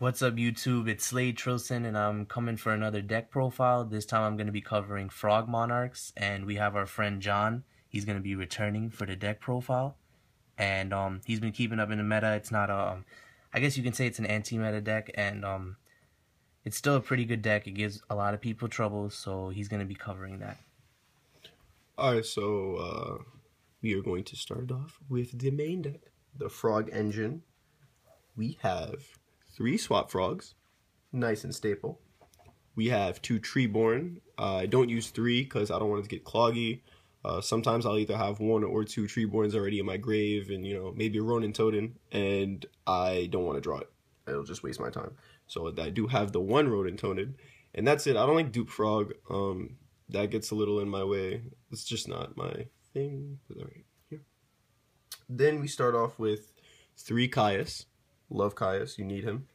What's up, YouTube? It's Slade Trilson, and I'm coming for another deck profile. This time I'm going to be covering Frog Monarchs, and we have our friend John. He's going to be returning for the deck profile, and he's been keeping up in the meta. It's not I guess you can say it's an anti-meta deck, and it's still a pretty good deck. It gives a lot of people trouble, so he's going to be covering that. Alright, we are going to start off with the main deck, the Frog Engine. We have 3 Swap Frogs, nice and staple. We have 2 Treeborn. I don't use 3 because I don't want it to get cloggy. Sometimes I'll either have 1 or 2 Treeborns already in my grave and, maybe a Ronin Totem, and I don't want to draw it. It'll just waste my time. So I do have the 1 Ronin Totem, and that's it. I don't like Dupe Frog. That gets a little in my way. It's just not my thing. Right here. Then we start off with 3 Caius. Love Caius, you need him.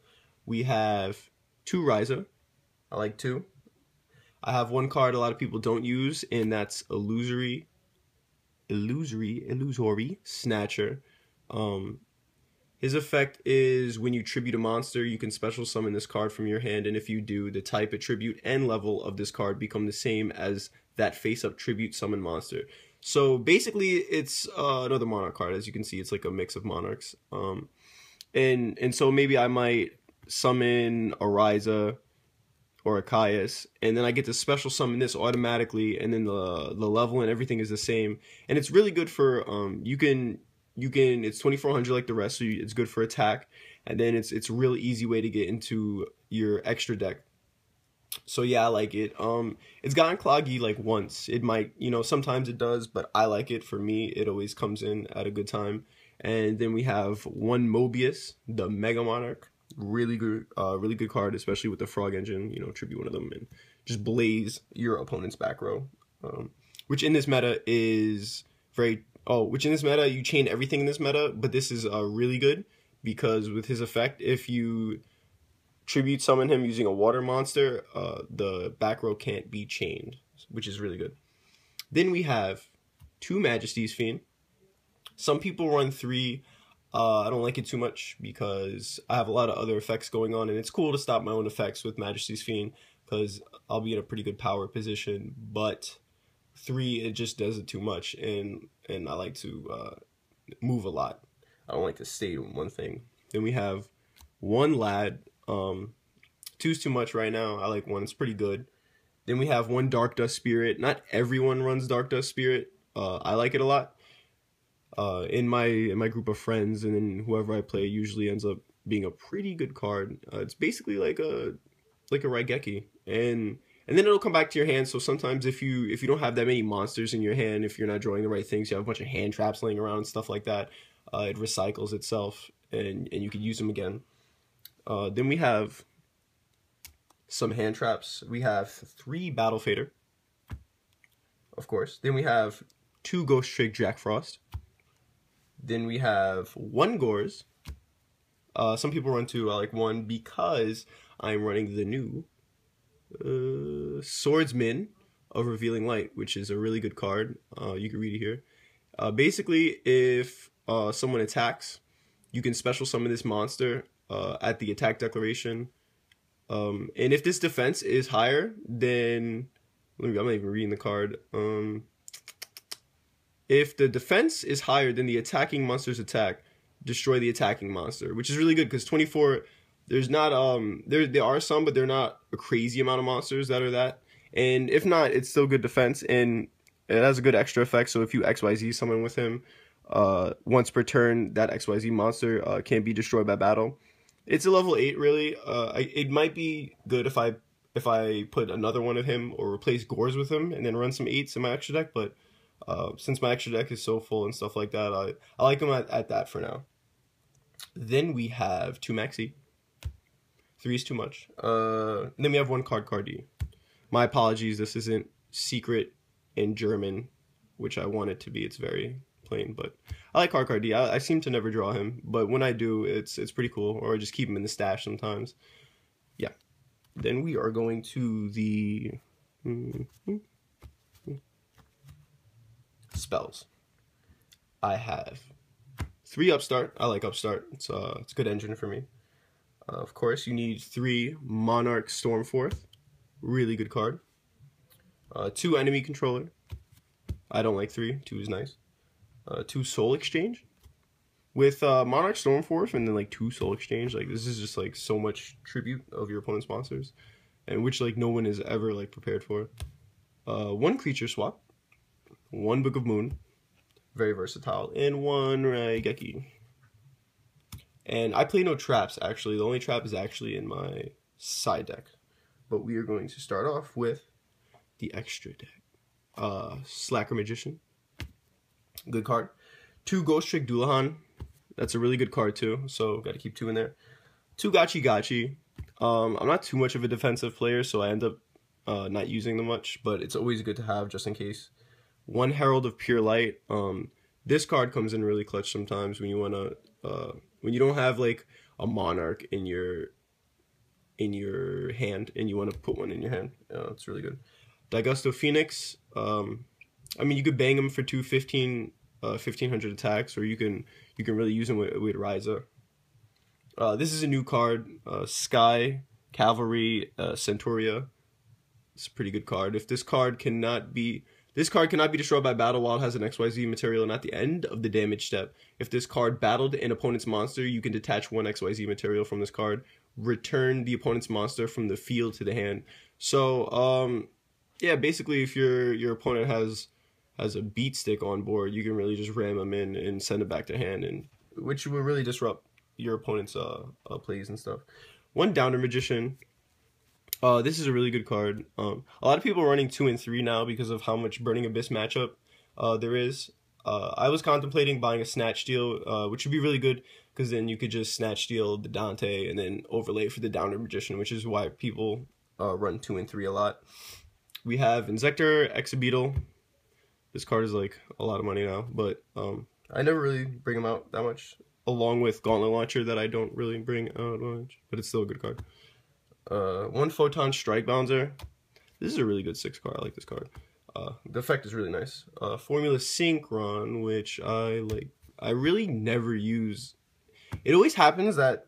We have 2 Ryza. I like 2. I have 1 card a lot of people don't use, and that's Illusory Snatcher. His effect is when you tribute a monster, you can special summon this card from your hand, and if you do, the type, attribute, and level of this card become the same as that face-up tribute summon monster. So basically, it's another Monarch card. As you can see, it's like a mix of Monarchs. And so maybe I might summon a Ryza or a Caius, and then I get to special summon this automatically, and then the level and everything is the same. And it's really good for it's 2400 like the rest, so it's good for attack, and then it's a really easy way to get into your extra deck. So yeah, I like it. It's gotten cloggy like once. It might, sometimes it does, but I like it. For me, it always comes in at a good time. And then we have 1 Mobius, the Mega Monarch. Really good card, especially with the Frog Engine. Tribute one of them and just blaze your opponent's back row. Which in this meta is you chain everything in this meta, but this is really good because with his effect, if you tribute summon him using a water monster, the back row can't be chained, which is really good. Then we have 2 Majesty's Fiend. Some people run 3. I don't like it too much because I have a lot of other effects going on, and it's cool to stop my own effects with Majesty's Fiend because I'll be in a pretty good power position, but 3, it just does it too much, and I like to move a lot. I don't like to stay in one thing. Then we have 1 Lad. 2's too much right now. I like 1. It's pretty good. Then we have 1 Dark Dust Spirit. Not everyone runs Dark Dust Spirit. I like it a lot. In my group of friends, and then whoever I play usually ends up being a pretty good card. It's basically like a Raigeki, and then it'll come back to your hand. So sometimes if you don't have that many monsters in your hand, if you're not drawing the right things, you have a bunch of hand traps laying around and stuff like that. It recycles itself, and you can use them again. Then we have some hand traps. We have 3 Battle Fader, of course. Then we have 2 Ghost Trick Jack Frost. Then we have 1 Gores. Some people run 2. I like 1 because I'm running the new Swordsman of Revealing Light, which is a really good card. You can read it here. Basically, if someone attacks, you can special summon this monster at the attack declaration. And if this defense is higher, then I'm not even reading the card. If the defense is higher than the attacking monster's attack, destroy the attacking monster, which is really good because 24. There's not there are some, but they're not a crazy amount of monsters that are that. And if not, it's still good defense, and it has a good extra effect. So if you XYZ summon with him, once per turn, that XYZ monster can't be destroyed by battle. It's a level 8 really. It might be good if I put another one of him or replace Gores with him and then run some 8s in my extra deck, but since my extra deck is so full and stuff like that, I like them at that for now. Then we have 2 Maxi. 3 is too much. Then we have 1 Cardi. My apologies, this isn't secret in German, which I want it to be. It's very plain, but I like Cardi. I seem to never draw him, but when I do, it's pretty cool, or I just keep him in the stash sometimes. Yeah. Then we are going to the spells. I have 3 Upstart. I like Upstart. It's a good engine for me. Of course, you need 3 Monarch Stormforth. Really good card. 2 Enemy Controller. I don't like 3. 2 is nice. 2 Soul Exchange. With Monarch Stormforth and then like 2 Soul Exchange, like this is just like so much tribute of your opponent's monsters, and which like no one is ever like prepared for. 1 creature swap, 1 Book of Moon, very versatile, and 1 Raigeki. And I play no traps, actually. The only trap is actually in my side deck. But we are going to start off with the extra deck. Slacker Magician. Good card. 2 Ghost Trick Dullahan. That's a really good card, too. So, got to keep 2 in there. 2 Gachi Gachi. I'm not too much of a defensive player, so I end up not using them much. But it's always good to have, just in case. 1 Herald of Pure Light. This card comes in really clutch sometimes when you want to... when you don't have like a Monarch in your hand and you want to put one in your hand. It's really good. Daigusto Phoenix. I mean, you could bang him for 1500 attacks, or you can really use him with Ryza. This is a new card. Sky Cavalry Centuria. It's a pretty good card. If this card cannot be destroyed by battle while it has an XYZ material and at the end of the damage step. If this card battled an opponent's monster, you can detach 1 XYZ material from this card. Return the opponent's monster from the field to the hand. So, yeah, basically if your opponent has a beat stick on board, you can really just ram them in and send it back to hand, and which will really disrupt your opponent's plays and stuff. 1 Downer Magician. This is a really good card. A lot of people are running 2 and 3 now because of how much Burning Abyss matchup there is. I was contemplating buying a Snatch Steal, which would be really good because then you could just Snatch Steal the Dante and then overlay for the Downer Magician, which is why people run 2 and 3 a lot. We have Insector Exhibeetle. This card is like a lot of money now, but I never really bring them out that much, along with Gauntlet Launcher that I don't really bring out much, but it's still a good card. 1 Photon Strike Bouncer. This is a really good 6 card. I like this card. The effect is really nice. Formula Synchron, which I like. I really never use. It always happens that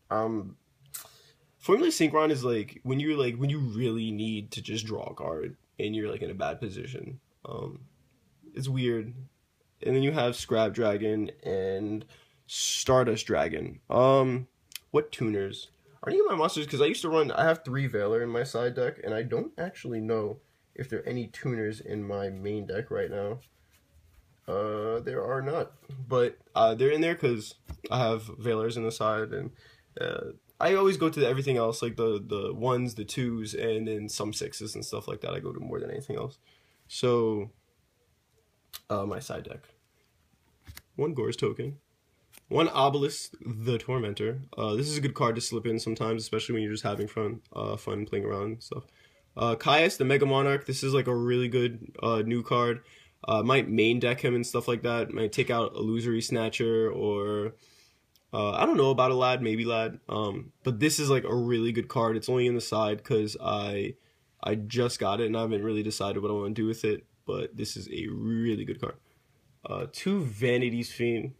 Formula Synchron is like when you really need to just draw a card and you're like in a bad position. It's weird. And then you have Scrap Dragon and Stardust Dragon. What tuners? Are any of my monsters, because I have 3 Valor in my side deck, and I don't actually know if there are any tuners in my main deck right now. There are not, but they're in there because I have Valors in the side, and I always go to everything else, like the 1s, the 2s, and then some 6s and stuff like that. I go to more than anything else. So, my side deck. 1 Gore's Token. 1 Obelisk, the Tormentor. This is a good card to slip in sometimes, especially when you're just having fun playing around and stuff. Caius, the Mega Monarch. This is like a really good new card. Might main deck him and stuff like that. Might take out Illusory Snatcher or I don't know about a Lad, maybe Lad. But this is like a really good card. It's only in the side because I just got it and I haven't really decided what I want to do with it. But this is a really good card. 2 Vanity's Fiend.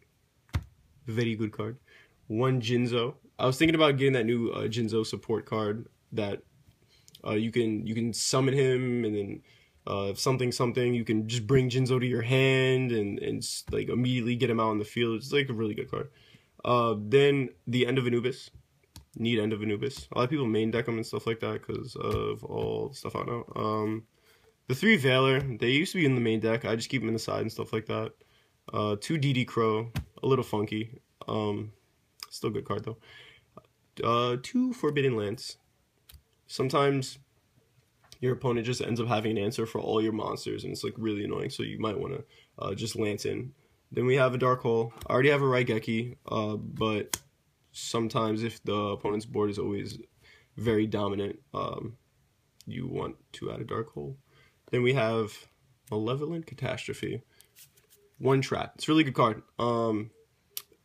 Very good card. 1 Jinzo. I was thinking about getting that new Jinzo support card that you can summon him and then something you can just bring Jinzo to your hand and like immediately get him out on the field. It's like a really good card. Then the End of Anubis. Need End of Anubis. A lot of people main deck them and stuff like that because of all the stuff out now. The 3 Valor, they used to be in the main deck. I just keep them in the side and stuff like that. 2 DD Crow, a little funky. Still a good card though. 2 Forbidden Lance. Sometimes your opponent just ends up having an answer for all your monsters, and it's like really annoying. So you might want to just Lance in. Then we have a Dark Hole. I already have a Raigeki, but sometimes if the opponent's board is always very dominant, you want to add a Dark Hole. Then we have Malevolent Catastrophe. 1 Trap. It's a really good card.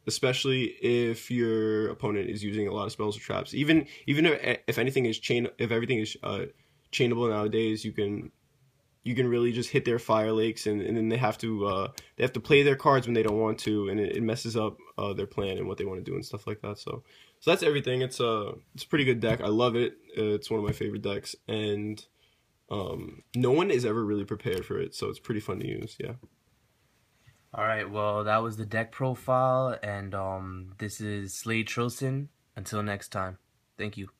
Especially if your opponent is using a lot of spells or traps. Even if anything is everything is chainable nowadays, you can you can really just hit their fire lakes, and then they have to play their cards when they don't want to, and it messes up their plan and what they want to do and stuff like that. So that's everything. It's a pretty good deck. I love it. It's one of my favorite decks, and no one is ever really prepared for it, so it's pretty fun to use. Yeah. All right, well, that was the deck profile, and this is Slade Trilson. Until next time, thank you.